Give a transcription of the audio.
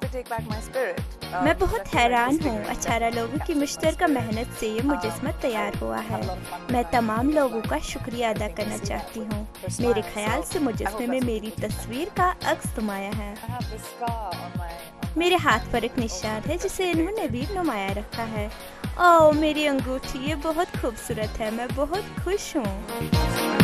मैं बहुत हैरान हूँ, 18 लोगों की मुश्तरका मेहनत से ये मुजस्मा तैयार हुआ है। मैं तमाम लोगों का शुक्रिया अदा करना चाहती हूँ। मेरे ख्याल से मुजस्मे में मेरी तस्वीर का अक्स नुमाया है। मेरे हाथ पर एक निशान है जिसे इन्होंने भी नुमाया रखा है। ओह मेरी अंगूठी, ये बहुत खूबसूरत है। मैं बहुत खुश हूँ।